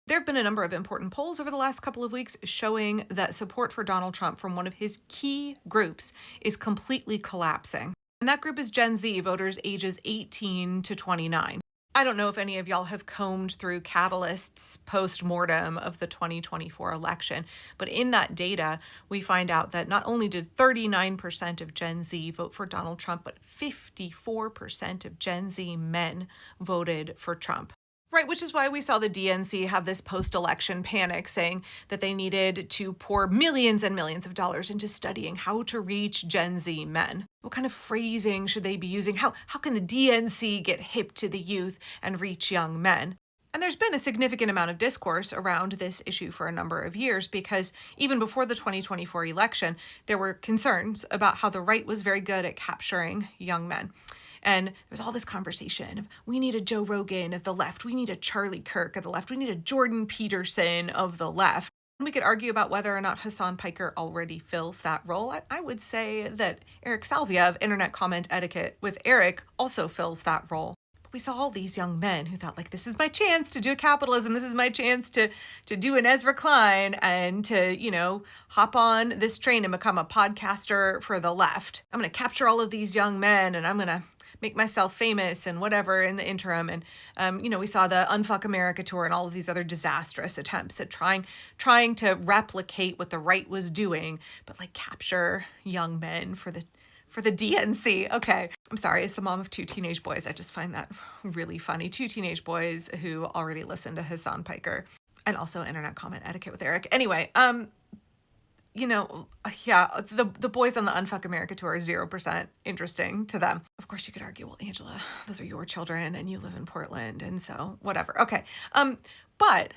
There have been a number of important polls over the last couple of weeks showing that support for Donald Trump from one of his key groups is completely collapsing. And that group is Gen Z, voters ages 18 to 29. I don't know if any of y'all have combed through Catalyst's post-mortem of the 2024 election, but in that data, we find out that not only did 39% of Gen Z vote for Donald Trump, but 54% of Gen Z men voted for Trump. Right, which is why we saw the DNC have this post-election panic saying that they needed to pour millions and millions of dollars into studying how to reach Gen Z men. What kind of phrasing should they be using? How can the DNC get hip to the youth and reach young men? And there's been a significant amount of discourse around this issue for a number of years because even before the 2024 election, there were concerns about how the right was very good at capturing young men. And there's all this conversation of we need a Joe Rogan of the left, we need a Charlie Kirk of the left, we need a Jordan Peterson of the left. And we could argue about whether or not Hassan Piker already fills that role. I would say that Eric Salvia of Internet Comment Etiquette with Eric also fills that role. But we saw all these young men who thought, like, this is my chance to do capitalism, this is my chance to do an Ezra Klein and to, hop on this train and become a podcaster for the left. I'm going to capture all of these young men and I'm going to make myself famous and whatever in the interim. And, we saw the Unfuck America tour and all of these other disastrous attempts at trying to replicate what the right was doing, but like capture young men for the DNC. Okay. I'm sorry. It's the mom of two teenage boys. I just find that really funny. Two teenage boys who already listened to Hassan Piker and also Internet Comment Etiquette with Eric. Anyway, the boys on the Unfuck America tour are 0% interesting to them. Of course, you could argue, well, Angela, those are your children and you live in Portland, and so whatever. Okay. But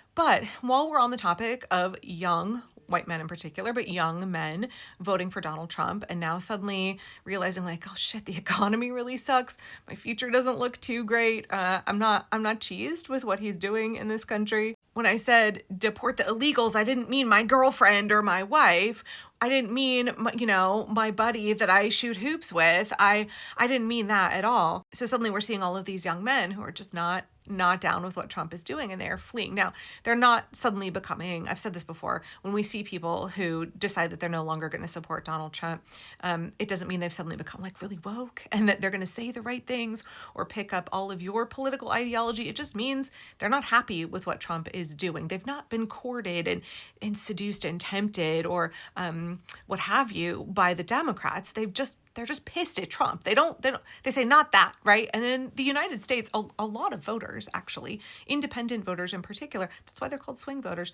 while we're on the topic of young white men in particular, but young men voting for Donald Trump and now suddenly realizing like, oh shit, the economy really sucks. My future doesn't look too great. I'm not cheesed with what he's doing in this country. When I said deport the illegals, I didn't mean my girlfriend or my wife. I didn't mean, my buddy that I shoot hoops with. I didn't mean that at all. So suddenly we're seeing all of these young men who are just not down with what Trump is doing and they're fleeing. Now, they're not suddenly becoming, I've said this before, when we see people who decide that they're no longer going to support Donald Trump, it doesn't mean they've suddenly become like really woke and that they're going to say the right things or pick up all of your political ideology. It just means they're not happy with what Trump is doing. They've not been courted and seduced and tempted or what have you by the Democrats. They're just pissed at Trump. They say not that, right? And in the United States, a lot of voters, actually, independent voters in particular, that's why they're called swing voters,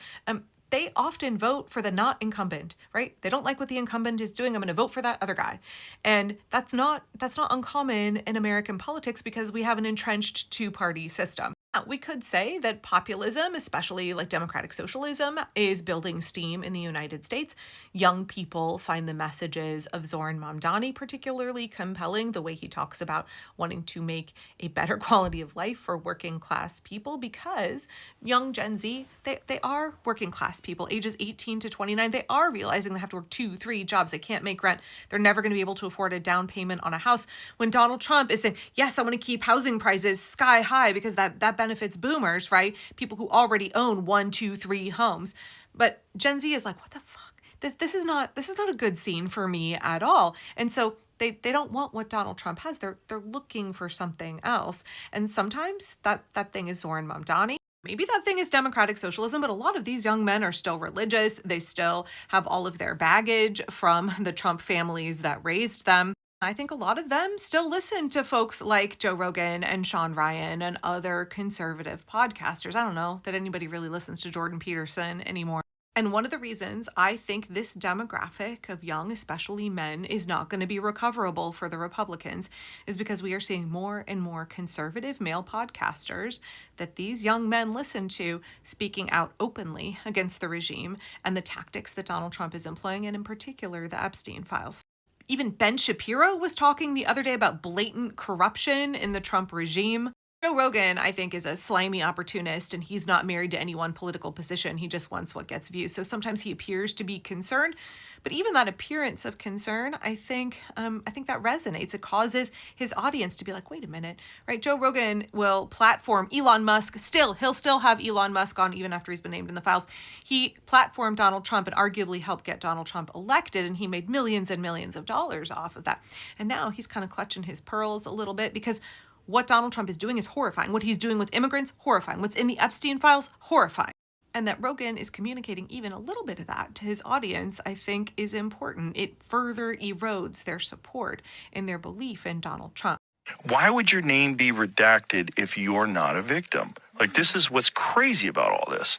they often vote for the not incumbent, right? They don't like what the incumbent is doing. I'm going to vote for that other guy. And that's not uncommon in American politics because we have an entrenched two-party system. Now, we could say that populism, especially like democratic socialism, is building steam in the United States. Young people find the messages of Zoran Mamdani particularly compelling, the way he talks about wanting to make a better quality of life for working class people, because young Gen Z, they are working class people, ages 18 to 29. They are realizing they have to work 2-3 jobs. They can't make rent. They're never going to be able to afford a down payment on a house. When Donald Trump is saying, yes, I want to keep housing prices sky high because that benefits boomers, right? People who already own 1, 2, 3 homes. But Gen Z is like, what the fuck? This is not a good scene for me at all. And so they don't want what Donald Trump has. They're looking for something else. And sometimes that thing is Zoran Mamdani. Maybe that thing is democratic socialism, but a lot of these young men are still religious. They still have all of their baggage from the Trump families that raised them. I think a lot of them still listen to folks like Joe Rogan and Sean Ryan and other conservative podcasters. I don't know that anybody really listens to Jordan Peterson anymore. And one of the reasons I think this demographic of young, especially men, is not going to be recoverable for the Republicans is because we are seeing more and more conservative male podcasters that these young men listen to speaking out openly against the regime and the tactics that Donald Trump is employing, and in particular, the Epstein files. Even Ben Shapiro was talking the other day about blatant corruption in the Trump regime. Joe Rogan, I think, is a slimy opportunist, and he's not married to any one political position. He just wants what gets views. So sometimes he appears to be concerned, but even that appearance of concern, I think that resonates. It causes his audience to be like, wait a minute, right? Joe Rogan will platform Elon Musk. He'll still have Elon Musk on even after he's been named in the files. He platformed Donald Trump and arguably helped get Donald Trump elected, and he made millions and millions of dollars off of that. And now he's kind of clutching his pearls a little bit because what Donald Trump is doing is horrifying. What he's doing with immigrants, horrifying. What's in the Epstein files, horrifying. And that Rogan is communicating even a little bit of that to his audience, I think, is important. It further erodes their support and their belief in Donald Trump. Why would your name be redacted if you're not a victim? Like, this is what's crazy about all this.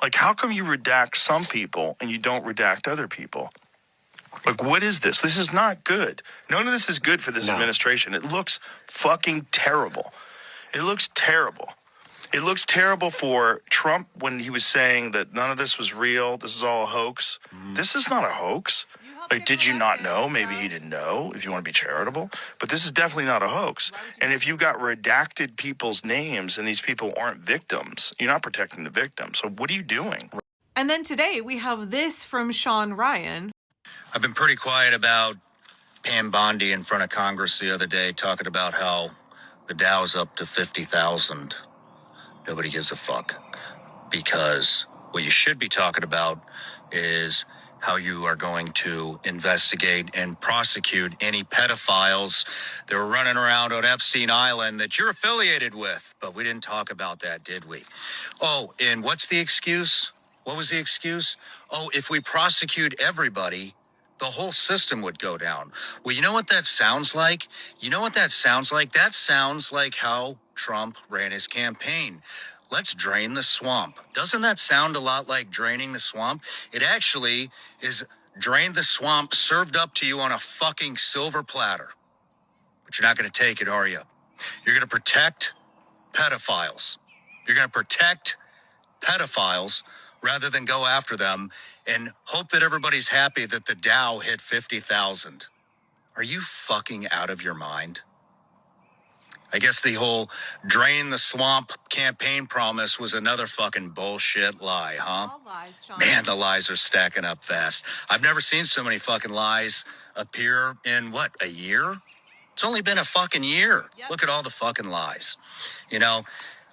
Like, how come you redact some people and you don't redact other people? Like, what is this? This is not good. None of this is good for this administration. It looks fucking terrible. It looks terrible. It looks terrible for Trump when he was saying that none of this was real. This is all a hoax. This is not a hoax. Like, did you not know? Maybe he didn't know, if you want to be charitable. But this is definitely not a hoax. And if you've got redacted people's names and these people aren't victims, you're not protecting the victim. So what are you doing? And then today we have this from Sean Ryan. I've been pretty quiet about Pam Bondi in front of Congress the other day, talking about how the Dow's up to 50,000. Nobody gives a fuck. Because what you should be talking about is how you are going to investigate and prosecute any pedophiles that were running around on Epstein Island that you're affiliated with. But we didn't talk about that, did we? Oh, and what's the excuse? What was the excuse? Oh, if we prosecute everybody, the whole system would go down. Well, you know what that sounds like? That sounds like how Trump ran his campaign. Let's drain the swamp. Doesn't that sound a lot like draining the swamp? It actually is drain the swamp served up to you on a fucking silver platter. But you're not going to take it, are you? You're going to protect pedophiles. Rather than go after them and hope that everybody's happy that the Dow hit 50,000. Are you fucking out of your mind? I guess the whole drain the swamp campaign promise was another fucking bullshit lie, huh? All lies, Sean. Man, the lies are stacking up fast. I've never seen so many fucking lies appear in, a year? It's only been a fucking year. Yep. Look at all the fucking lies. I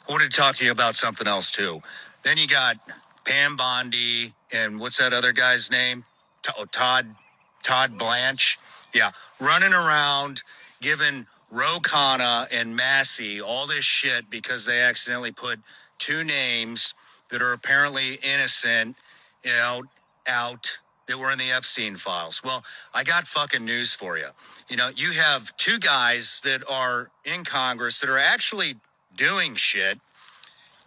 wanted to talk to you about something else, too. Then you got Pam Bondi and what's that other guy's name? Todd Blanche. Yeah, running around giving Ro Khanna and Massey all this shit because they accidentally put two names that are apparently innocent, out that were in the Epstein files. Well, I got fucking news for you. You have two guys that are in Congress that are actually doing shit.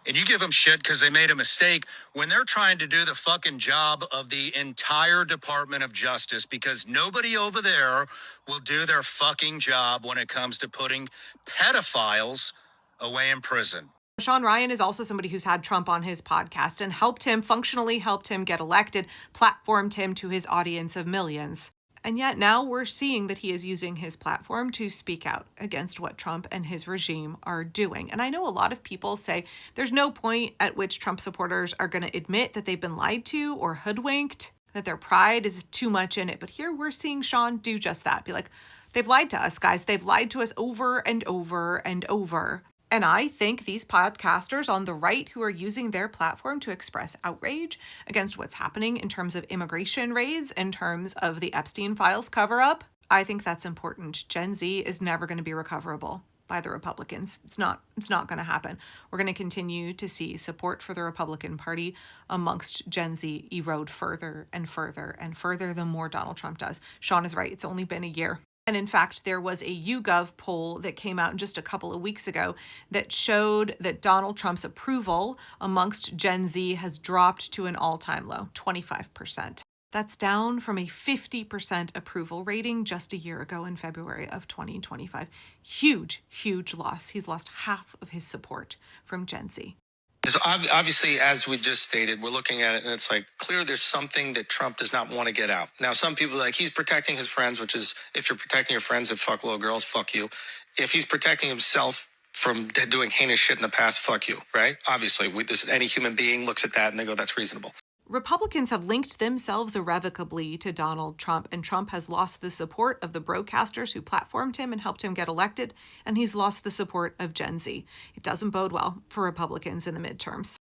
And you give them shit because they made a mistake when they're trying to do the fucking job of the entire Department of Justice, because nobody over there will do their fucking job when it comes to putting pedophiles away in prison. Sean Ryan is also somebody who's had Trump on his podcast and functionally helped him get elected, platformed him to his audience of millions. And yet now we're seeing that he is using his platform to speak out against what Trump and his regime are doing. And I know a lot of people say there's no point at which Trump supporters are going to admit that they've been lied to or hoodwinked, that their pride is too much in it. But here we're seeing Sean do just that. Be like, they've lied to us, guys. They've lied to us over and over and over. And I think these podcasters on the right who are using their platform to express outrage against what's happening in terms of immigration raids, in terms of the Epstein files cover-up, I think that's important. Gen Z is never going to be recoverable by the Republicans. It's not going to happen. We're going to continue to see support for the Republican Party amongst Gen Z erode further and further and further the more Donald Trump does. Sean is right. It's only been a year. And in fact, there was a YouGov poll that came out just a couple of weeks ago that showed that Donald Trump's approval amongst Gen Z has dropped to an all-time low, 25%. That's down from a 50% approval rating just a year ago in February of 2025. Huge, huge loss. He's lost half of his support from Gen Z. So obviously, as we just stated, we're looking at it and it's like clear there's something that Trump does not want to get out. Now, some people are like, he's protecting his friends, which is, if you're protecting your friends that fuck little girls, fuck you. If he's protecting himself from doing heinous shit in the past, fuck you, right? Obviously, any human being looks at that and they go, that's reasonable. Republicans have linked themselves irrevocably to Donald Trump, and Trump has lost the support of the broadcasters who platformed him and helped him get elected, and he's lost the support of Gen Z. It doesn't bode well for Republicans in the midterms.